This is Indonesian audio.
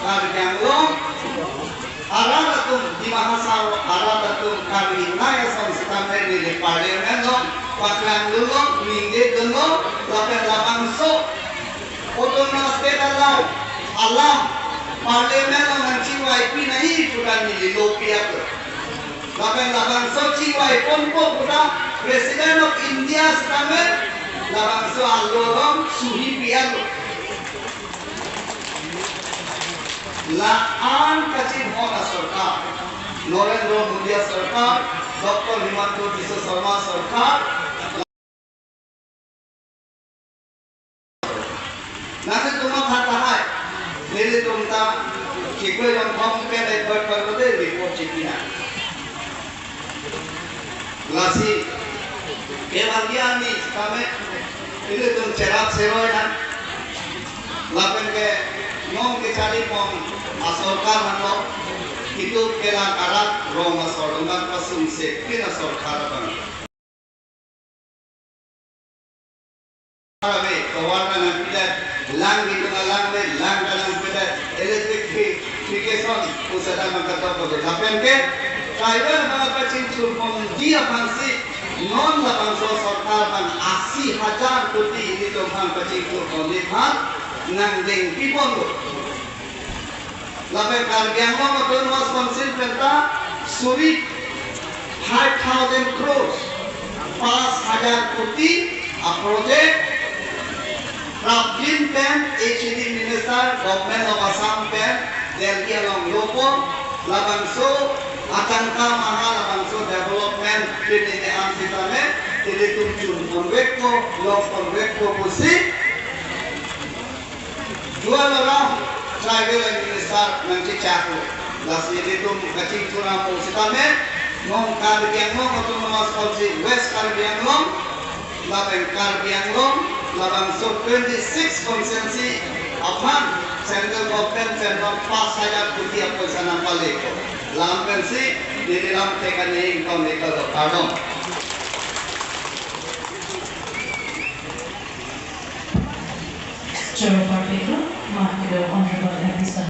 karyanglong aradatum di mahasal aradatum kami naya samstame di parlemen paklan dulu minggu dulu lapang so otonos pedalaw alam parlemen ng CYP nahi sudah nililopiak lapang so CYP po puta President of India stame lapang so alorong suhi pialo laan kacil hoga सरकार नरेंद्र मोदी सरकार डॉक्टर हिमंत बिश्व शर्मा सरकार nanti cuma kata hai jadi tumta cikgu yang kamu kena berperlu report cikgunya lasi kebagian ni kami ini tum cerak seroi kan lapen ke nyom ke cari pom asorkar mano itu kelang karat rong asor dengan pasung se kena sorkar kan Arabe kawan dengan kita lang itu lang dalam kita electrification usaha mengkata pada lapen ke kaiwan mengapa cincul pom dia pansi non lapang so sorkar kan 80,000 kopi ini tu mengapa cincul pom lihat nang ding pipon lape karbiang mo matun was konsil penta suri 5,000 crores 5,000 kopi a project Rabin Pen HED Minister Government of Assam Pen Delhi along Lopo Labangso Atangka Maha Labangso Development Pin ini ansitame ini tunjun konvekko long konvekko pusi dua orang tribal minister nanti cakap lasi itu kacing curang musitame non karbianglong atau nama sekolah West Karbianglong lapen Karbianglong labang so 26 konsensi apaan central government central 5,000 kopi apa sana balik lampen si di dalam tekan ini kau nekal pardon Chair of our paper, the Honorable